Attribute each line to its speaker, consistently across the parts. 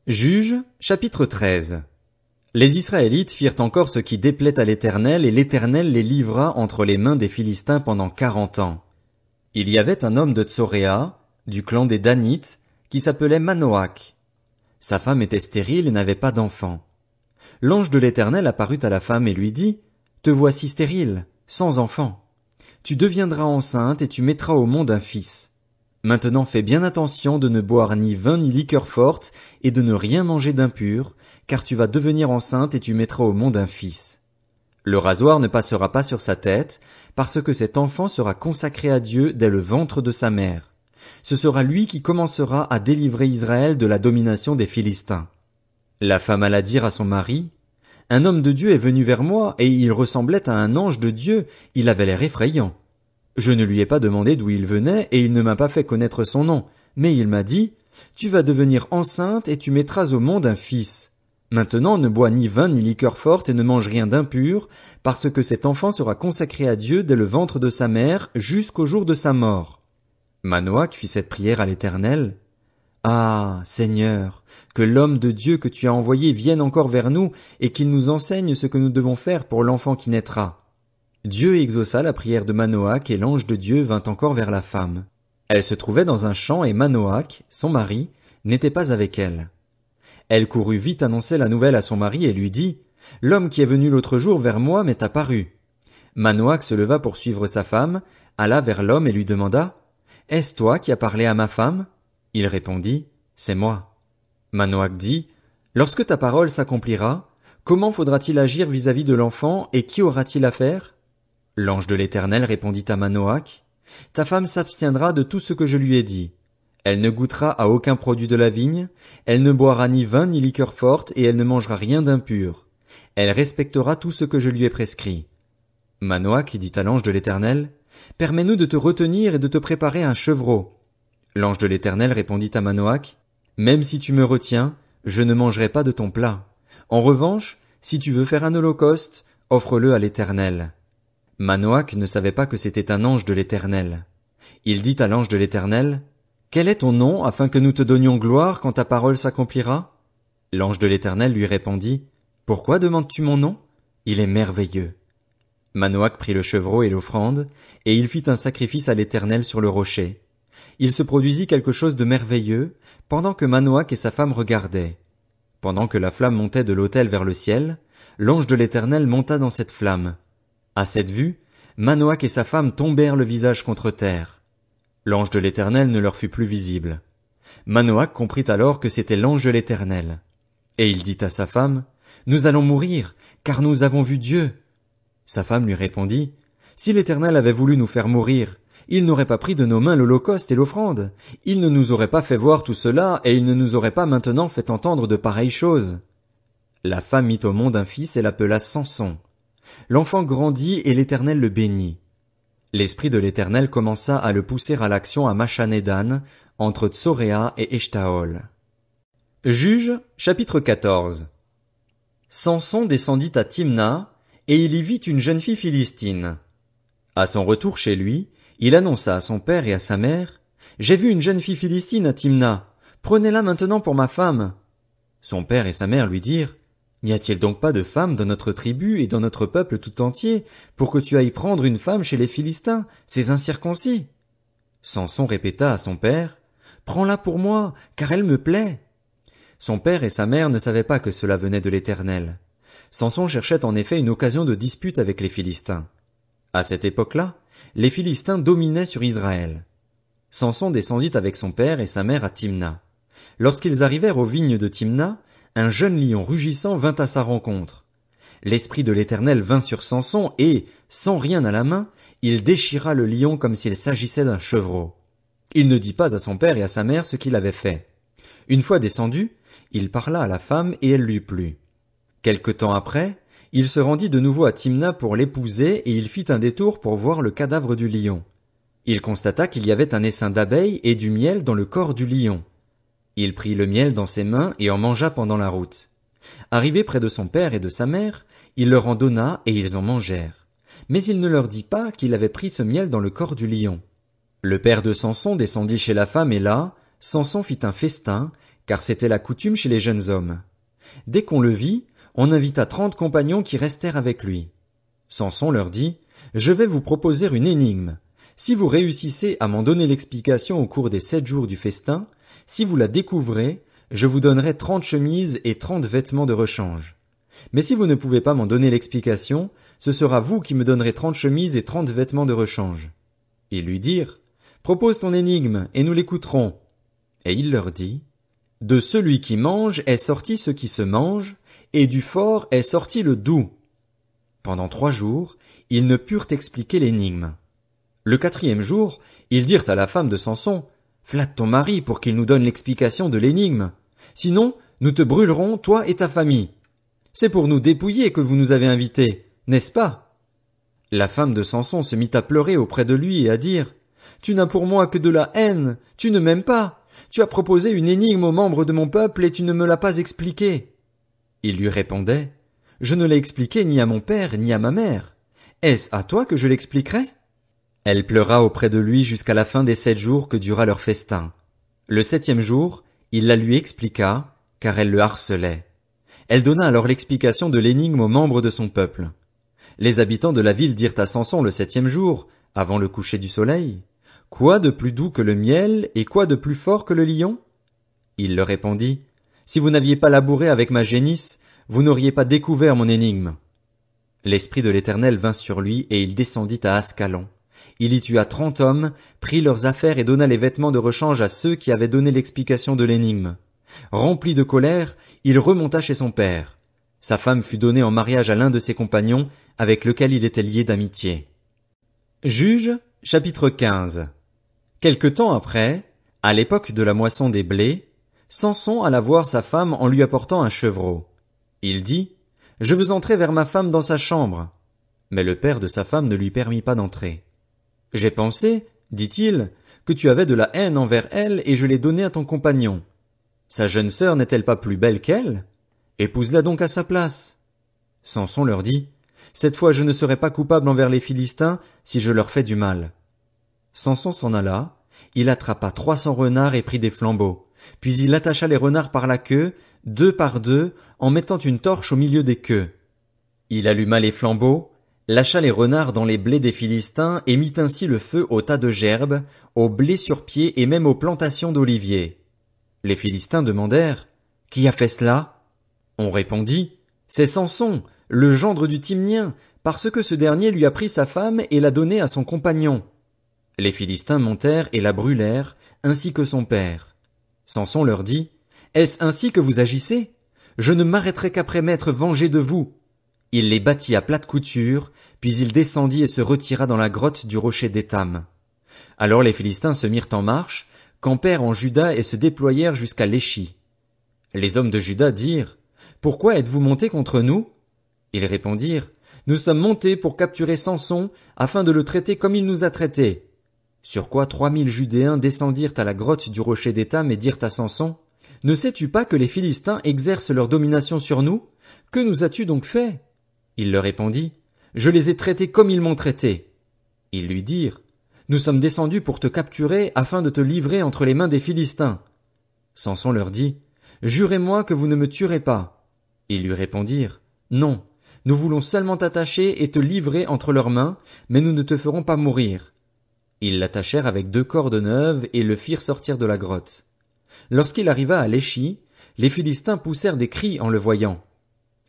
Speaker 1: Juges, chapitre 13. Les Israélites firent encore ce qui déplaît à l'Éternel, et l'Éternel les livra entre les mains des Philistins pendant 40 ans. Il y avait un homme de Tsoréa, du clan des Danites, qui s'appelait Manoach. Sa femme était stérile et n'avait pas d'enfant. L'ange de l'Éternel apparut à la femme et lui dit, « Te voici stérile, sans enfant. Tu deviendras enceinte et tu mettras au monde un fils. Maintenant fais bien attention de ne boire ni vin ni liqueur forte et de ne rien manger d'impur, car tu vas devenir enceinte et tu mettras au monde un fils. Le rasoir ne passera pas sur sa tête, parce que cet enfant sera consacré à Dieu dès le ventre de sa mère. Ce sera lui qui commencera à délivrer Israël de la domination des Philistins. » La femme alla dire à son mari, « Un homme de Dieu est venu vers moi, et il ressemblait à un ange de Dieu, il avait l'air effrayant. Je ne lui ai pas demandé d'où il venait, et il ne m'a pas fait connaître son nom, mais il m'a dit, « Tu vas devenir enceinte et tu mettras au monde un fils. Maintenant ne bois ni vin ni liqueur forte et ne mange rien d'impur, parce que cet enfant sera consacré à Dieu dès le ventre de sa mère jusqu'au jour de sa mort. » Manoach fit cette prière à l'Éternel. « Ah, Seigneur, que l'homme de Dieu que tu as envoyé vienne encore vers nous et qu'il nous enseigne ce que nous devons faire pour l'enfant qui naîtra. » Dieu exauça la prière de Manoach et l'ange de Dieu vint encore vers la femme. Elle se trouvait dans un champ et Manoach, son mari, n'était pas avec elle. Elle courut vite annoncer la nouvelle à son mari et lui dit, « L'homme qui est venu l'autre jour vers moi m'est apparu. » Manoach se leva pour suivre sa femme, alla vers l'homme et lui demanda, « Est-ce toi qui as parlé à ma femme? » Il répondit, « C'est moi. » Manoach dit, « Lorsque ta parole s'accomplira, comment faudra-t-il agir vis-à-vis de l'enfant et qui aura-t-il affaire? » L'ange de l'Éternel répondit à Manoach, « Ta femme s'abstiendra de tout ce que je lui ai dit. Elle ne goûtera à aucun produit de la vigne, elle ne boira ni vin ni liqueur forte et elle ne mangera rien d'impur. Elle respectera tout ce que je lui ai prescrit. » Manoach dit à l'ange de l'Éternel, « Permets-nous de te retenir et de te préparer un chevreau. » L'ange de l'Éternel répondit à Manoach, « Même si tu me retiens, je ne mangerai pas de ton plat. En revanche, si tu veux faire un holocauste, offre-le à l'Éternel. » Manoach ne savait pas que c'était un ange de l'Éternel. Il dit à l'ange de l'Éternel, « Quel est ton nom, afin que nous te donnions gloire quand ta parole s'accomplira? » L'ange de l'Éternel lui répondit, « Pourquoi demandes-tu mon nom? Il est merveilleux. » Manoach prit le chevreau et l'offrande, et il fit un sacrifice à l'Éternel sur le rocher. Il se produisit quelque chose de merveilleux, pendant que Manoach et sa femme regardaient. Pendant que la flamme montait de l'autel vers le ciel, l'ange de l'Éternel monta dans cette flamme. À cette vue, Manoach et sa femme tombèrent le visage contre terre. L'ange de l'Éternel ne leur fut plus visible. Manoach comprit alors que c'était l'ange de l'Éternel. Et il dit à sa femme, « Nous allons mourir, car nous avons vu Dieu. » Sa femme lui répondit, « Si l'Éternel avait voulu nous faire mourir, il n'aurait pas pris de nos mains l'holocauste et l'offrande. Il ne nous aurait pas fait voir tout cela, et il ne nous aurait pas maintenant fait entendre de pareilles choses. » La femme mit au monde un fils et l'appela Samson. L'enfant grandit et l'Éternel le bénit. L'esprit de l'Éternel commença à le pousser à l'action à Machanédan, entre Tsoréa et Eshtaol. Juges, chapitre 14. Samson descendit à Timna, et il y vit une jeune fille philistine. À son retour chez lui, il annonça à son père et à sa mère, « J'ai vu une jeune fille philistine à Timna, prenez-la maintenant pour ma femme. » Son père et sa mère lui dirent, « N'y a-t-il donc pas de femme dans notre tribu et dans notre peuple tout entier, pour que tu ailles prendre une femme chez les Philistins, ces incirconcis? » Samson répéta à son père, « Prends-la pour moi, car elle me plaît. » Son père et sa mère ne savaient pas que cela venait de l'Éternel. Samson cherchait en effet une occasion de dispute avec les Philistins. À cette époque-là, les Philistins dominaient sur Israël. Samson descendit avec son père et sa mère à Timna. Lorsqu'ils arrivèrent aux vignes de Timna, un jeune lion rugissant vint à sa rencontre. L'esprit de l'Éternel vint sur Samson et, sans rien à la main, il déchira le lion comme s'il s'agissait d'un chevreau. Il ne dit pas à son père et à sa mère ce qu'il avait fait. Une fois descendu, il parla à la femme et elle lui plut. Quelque temps après, il se rendit de nouveau à Timna pour l'épouser et il fit un détour pour voir le cadavre du lion. Il constata qu'il y avait un essaim d'abeilles et du miel dans le corps du lion. Il prit le miel dans ses mains et en mangea pendant la route. Arrivé près de son père et de sa mère, il leur en donna et ils en mangèrent. Mais il ne leur dit pas qu'il avait pris ce miel dans le corps du lion. Le père de Samson descendit chez la femme et là, Samson fit un festin, car c'était la coutume chez les jeunes hommes. Dès qu'on le vit, on invita 30 compagnons qui restèrent avec lui. Samson leur dit, « Je vais vous proposer une énigme. Si vous réussissez à m'en donner l'explication au cours des 7 jours du festin, si vous la découvrez, je vous donnerai 30 chemises et 30 vêtements de rechange. Mais si vous ne pouvez pas m'en donner l'explication, ce sera vous qui me donnerez 30 chemises et 30 vêtements de rechange. » Ils lui dirent, « Propose ton énigme, et nous l'écouterons. » Et il leur dit, « De celui qui mange est sorti ce qui se mange, et du fort est sorti le doux. » Pendant 3 jours, ils ne purent expliquer l'énigme. Le 4e jour, ils dirent à la femme de Samson, « Flatte ton mari pour qu'il nous donne l'explication de l'énigme. Sinon, nous te brûlerons, toi et ta famille. C'est pour nous dépouiller que vous nous avez invités, n'est-ce pas? » La femme de Samson se mit à pleurer auprès de lui et à dire, « Tu n'as pour moi que de la haine, tu ne m'aimes pas. Tu as proposé une énigme aux membres de mon peuple et tu ne me l'as pas expliquée. » Il lui répondait, « Je ne l'ai expliquée ni à mon père ni à ma mère. Est-ce à toi que je l'expliquerai? » Elle pleura auprès de lui jusqu'à la fin des 7 jours que dura leur festin. Le 7e jour, il la lui expliqua, car elle le harcelait. Elle donna alors l'explication de l'énigme aux membres de son peuple. Les habitants de la ville dirent à Samson le 7e jour, avant le coucher du soleil, « Quoi de plus doux que le miel et quoi de plus fort que le lion? » Il leur répondit, « Si vous n'aviez pas labouré avec ma génisse, vous n'auriez pas découvert mon énigme. » L'Esprit de l'Éternel vint sur lui et il descendit à Ascalon. Il y tua 30 hommes, prit leurs affaires et donna les vêtements de rechange à ceux qui avaient donné l'explication de l'énigme. Rempli de colère, il remonta chez son père. Sa femme fut donnée en mariage à l'un de ses compagnons, avec lequel il était lié d'amitié. Juges, chapitre 15. Quelque temps après, à l'époque de la moisson des blés, Samson alla voir sa femme en lui apportant un chevreau. Il dit, « Je veux entrer vers ma femme dans sa chambre. » Mais le père de sa femme ne lui permit pas d'entrer. « J'ai pensé, dit-il, que tu avais de la haine envers elle et je l'ai donnée à ton compagnon. Sa jeune sœur n'est-elle pas plus belle qu'elle? Épouse-la donc à sa place. » Samson leur dit, « Cette fois je ne serai pas coupable envers les Philistins si je leur fais du mal. » Samson s'en alla, il attrapa 300 renards et prit des flambeaux, puis il attacha les renards par la queue, 2 par 2, en mettant une torche au milieu des queues. Il alluma les flambeaux, lâcha les renards dans les blés des Philistins et mit ainsi le feu aux tas de gerbes, aux blés sur pied et même aux plantations d'oliviers. Les Philistins demandèrent, « Qui a fait cela? » On répondit, « C'est Samson, le gendre du Timnien, parce que ce dernier lui a pris sa femme et l'a donnée à son compagnon. » Les Philistins montèrent et la brûlèrent, ainsi que son père. Samson leur dit, « Est-ce ainsi que vous agissez? Je ne m'arrêterai qu'après m'être vengé de vous. » Il les battit à plate couture, puis il descendit et se retira dans la grotte du rocher d'Étam. Alors les Philistins se mirent en marche, campèrent en Juda et se déployèrent jusqu'à Léchi. Les hommes de Juda dirent, « Pourquoi êtes-vous montés contre nous? » Ils répondirent, « Nous sommes montés pour capturer Samson, afin de le traiter comme il nous a traités. » Sur quoi 3000 Judéens descendirent à la grotte du rocher d'Étam et dirent à Samson, « Ne sais-tu pas que les Philistins exercent leur domination sur nous? Que nous as-tu donc fait? » Il leur répondit, « Je les ai traités comme ils m'ont traité. » Ils lui dirent, « Nous sommes descendus pour te capturer afin de te livrer entre les mains des Philistins. » Samson leur dit, « Jurez-moi que vous ne me tuerez pas. » Ils lui répondirent, « Non, nous voulons seulement t'attacher et te livrer entre leurs mains, mais nous ne te ferons pas mourir. » Ils l'attachèrent avec 2 cordes neuves et le firent sortir de la grotte. Lorsqu'il arriva à Léchi, les Philistins poussèrent des cris en le voyant.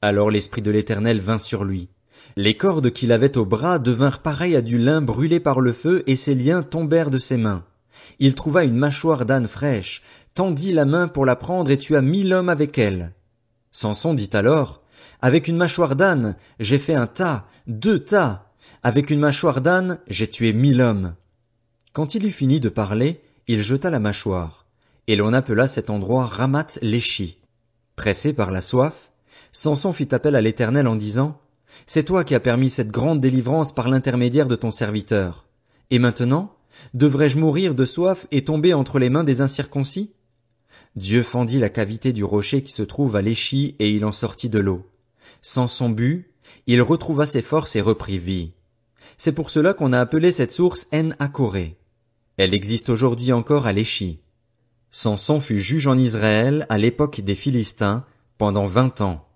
Speaker 1: Alors l'Esprit de l'Éternel vint sur lui. Les cordes qu'il avait au bras devinrent pareilles à du lin brûlé par le feu et ses liens tombèrent de ses mains. Il trouva une mâchoire d'âne fraîche, tendit la main pour la prendre et tua 1000 hommes avec elle. Samson dit alors, « Avec une mâchoire d'âne, j'ai fait un tas, 2 tas. Avec une mâchoire d'âne, j'ai tué 1000 hommes. » Quand il eut fini de parler, il jeta la mâchoire, et l'on appela cet endroit Ramath-Léchi. Pressé par la soif, Samson fit appel à l'Éternel en disant, « C'est toi qui as permis cette grande délivrance par l'intermédiaire de ton serviteur. Et maintenant, devrais-je mourir de soif et tomber entre les mains des incirconcis? » Dieu fendit la cavité du rocher qui se trouve à Léchi et il en sortit de l'eau. Samson but, il retrouva ses forces et reprit vie. C'est pour cela qu'on a appelé cette source En-Hakoré. Elle existe aujourd'hui encore à Léchi. Samson fut juge en Israël à l'époque des Philistins pendant 20 ans.